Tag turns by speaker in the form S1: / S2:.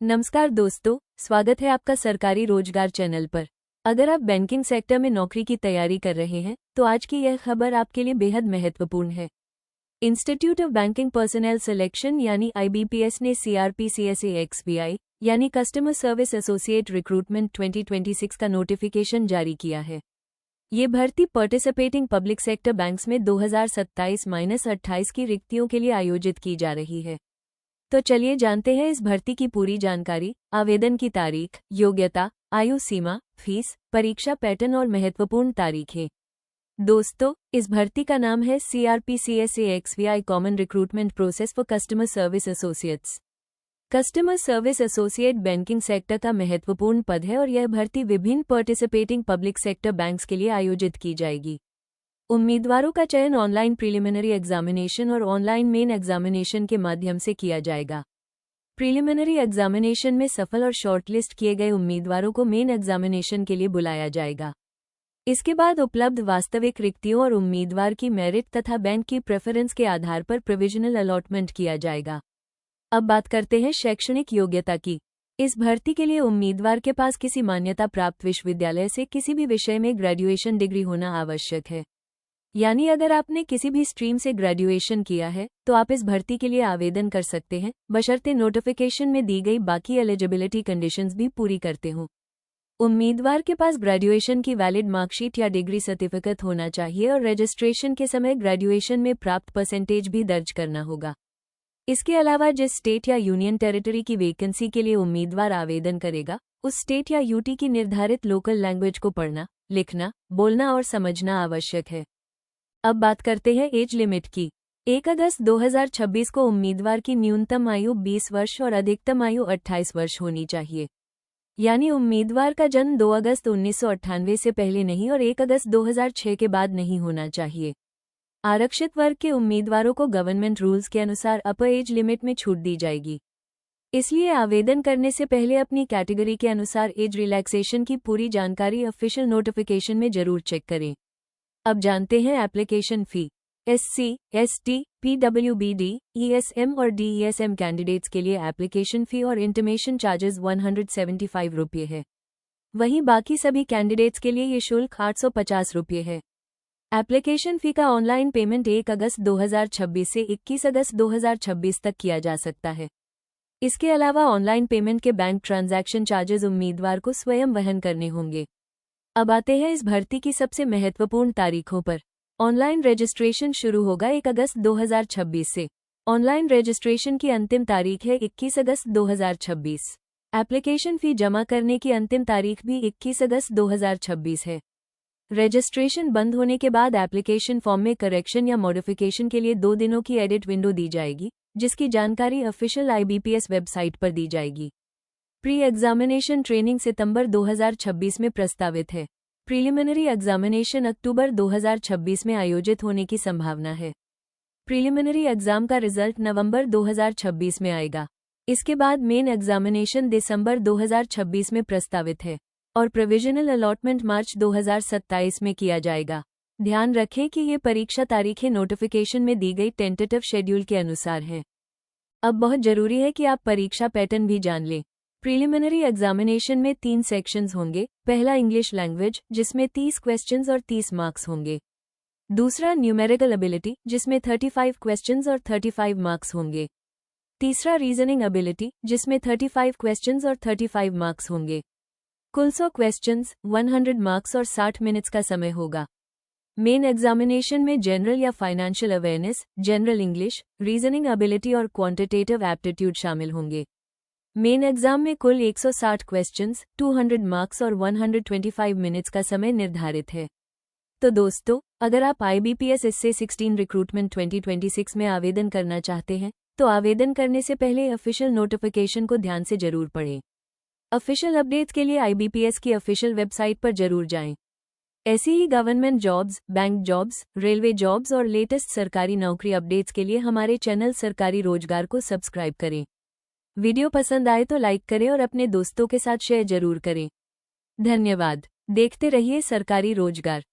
S1: नमस्कार दोस्तों, स्वागत है आपका सरकारी रोजगार चैनल पर। अगर आप बैंकिंग सेक्टर में नौकरी की तैयारी कर रहे हैं तो आज की यह खबर आपके लिए बेहद महत्वपूर्ण है। Institute of banking personal selection यानी IBPS ने CRPCSA-XBI यानी कस्टमर सर्विस एसोसिएट रिक्रूटमेंट 2026 का नोटिफिकेशन जारी किया है। ये भर्ती पार्टिसिपेटिंग पब्लिक सेक्टर बैंक्स में 2027-28 की रिक्तियों के लिए आयोजित की जा रही है। तो चलिए जानते हैं इस भर्ती की पूरी जानकारी, आवेदन की तारीख, योग्यता, आयु सीमा, फीस, परीक्षा पैटर्न और महत्वपूर्ण तारीखें। दोस्तों, इस भर्ती का नाम है CRPCSA-XBI common recruitment process for customer service associates. Customer service associate banking sector का महत्वपूर्ण पद है और यह भर्ती विभिन्न पार्टिसिपेटिंग पब्लिक सेक्टर बैंक्स के लिए आयोजित की जाएगी। उम्मीदवारों का चयन ऑनलाइन प्रीलिमिनरी एग्जामिनेशन और ऑनलाइन मेन एग्जामिनेशन के माध्यम से किया जाएगा। प्रीलिमिनरी एग्जामिनेशन में सफल और शॉर्टलिस्ट किए गए उम्मीदवारों को मेन एग्जामिनेशन के लिए बुलाया जाएगा। इसके बाद उपलब्ध वास्तविक रिक्तियों और उम्मीदवार की मेरिट तथा बैंक की प्रेफरेंस के आधार पर प्रोविजनल अलॉटमेंट किया जाएगा। अब बात करते हैं शैक्षणिक योग्यता की। इस भर्ती के लिए उम्मीदवार के पास किसी मान्यता प्राप्त विश्वविद्यालय से किसी भी विषय में ग्रेजुएशन डिग्री होना आवश्यक है। यानी अगर आपने किसी भी स्ट्रीम से ग्रेजुएशन किया है तो आप इस भर्ती के लिए आवेदन कर सकते हैं, बशर्ते नोटिफिकेशन में दी गई बाकी एलिजिबिलिटी कंडीशंस भी पूरी करते हों। उम्मीदवार के पास ग्रेजुएशन की वैलिड मार्कशीट या डिग्री सर्टिफिकेट होना चाहिए और रजिस्ट्रेशन के समय ग्रेजुएशन में प्राप्त परसेंटेज भी दर्ज करना होगा। इसके अलावा जिस स्टेट या यूनियन टेरिटरी की वैकेंसी के लिए उम्मीदवार आवेदन करेगा, उस स्टेट या यूटी की निर्धारित लोकल लैंग्वेज को पढ़ना, लिखना, बोलना और समझना आवश्यक है। अब बात करते हैं एज लिमिट की। 1 अगस्त 2026 को उम्मीदवार की न्यूनतम आयु 20 वर्ष और अधिकतम आयु 28 वर्ष होनी चाहिए। यानी उम्मीदवार का जन्म 2 अगस्त 1998 से पहले नहीं और 1 अगस्त 2006 के बाद नहीं होना चाहिए। आरक्षित वर्ग के उम्मीदवारों को गवर्नमेंट रूल्स के अनुसार अपर एज लिमिट में छूट दी जाएगी। इसलिए आवेदन करने से पहले अपनी कैटेगरी के अनुसार एज रिलैक्सेशन की पूरी जानकारी ऑफिशियल नोटिफिकेशन में जरूर चेक करें। अब जानते हैं application fee. SC, ST, PWBD, ESM और DESM कैंडिडेट्स के लिए एप्लीकेशन फ़ी और इंटीमेशन चार्जेस 175 रुपये है। वहीं बाकी सभी कैंडिडेट्स के लिए ये शुल्क 850 रुपये है। एप्लीकेशन फ़ी का ऑनलाइन पेमेंट 1 अगस्त 2026 से 21 अगस्त 2026 तक किया जा सकता है। इसके अलावा ऑनलाइन पेमेंट के बैंक ट्रांजैक्शन चार्जेस उम्मीदवार को स्वयं वहन करने होंगे। अब आते हैं इस भर्ती की सबसे महत्वपूर्ण तारीखों पर। ऑनलाइन रजिस्ट्रेशन शुरू होगा 1 अगस्त 2026 से। ऑनलाइन रजिस्ट्रेशन की अंतिम तारीख है 21 अगस्त 2026। एप्लीकेशन फ़ी जमा करने की अंतिम तारीख भी 21 अगस्त 2026 है। रजिस्ट्रेशन बंद होने के बाद एप्लीकेशन फॉर्म में करेक्शन या मॉडिफिकेशन के लिए 2 दिनों की एडिट विंडो दी जाएगी, जिसकी जानकारी ऑफिशियल IBPS वेबसाइट पर दी जाएगी। प्री एग्जामिनेशन ट्रेनिंग सितंबर 2026 में प्रस्तावित है। प्रीलिमिनरी एग्जामिनेशन अक्टूबर 2026 में आयोजित होने की संभावना है। प्रीलिमिनरी एग्जाम का रिजल्ट नवंबर 2026 में आएगा। इसके बाद मेन एग्जामिनेशन दिसंबर 2026 में प्रस्तावित है और प्रोविजनल अलॉटमेंट मार्च 2027 में किया जाएगा। ध्यान रखें कि ये परीक्षा तारीखें नोटिफिकेशन में दी गई टेंटेटिव शेड्यूल के अनुसार हैं। अब बहुत जरूरी है कि आप परीक्षा पैटर्न भी जान लें। प्रीलिमिनरी एग्जामिनेशन में 3 सेक्शंस होंगे। पहला इंग्लिश लैंग्वेज, जिसमें 30 क्वेश्चंस और 30 मार्क्स होंगे। दूसरा न्यूमेरिकल एबिलिटी, जिसमें 35 क्वेश्चंस और 35 मार्क्स होंगे। तीसरा रीजनिंग एबिलिटी, जिसमें 35 क्वेश्चंस और 35 मार्क्स होंगे। कुल 100 क्वेश्चंस, 100 मार्क्स और 60 मिनट्स का समय होगा। मेन एग्जामिनेशन में जनरल या financial awareness, general English, reasoning ability और क्वांटिटेटिव एप्टीट्यूड शामिल होंगे। मेन एग्जाम में कुल 160 क्वेश्चंस, 200 मार्क्स और 125 मिनट्स का समय निर्धारित है। तो दोस्तों, अगर आप IBPS SC 16 रिक्रूटमेंट 2026 में आवेदन करना चाहते हैं तो आवेदन करने से पहले ऑफिशियल नोटिफिकेशन को ध्यान से जरूर पढ़ें। ऑफिशियल अपडेट्स के लिए IBPS की ऑफिशियल वेबसाइट पर जरूर जाएं। ऐसी ही government jobs, bank jobs, railway jobs और लेटेस्ट सरकारी नौकरी अपडेट्स के लिए हमारे चैनल सरकारी रोजगार को सब्सक्राइब करें। वीडियो पसंद आए तो लाइक करें और अपने दोस्तों के साथ शेयर जरूर करें। धन्यवाद। देखते रहिए सरकारी रोजगार।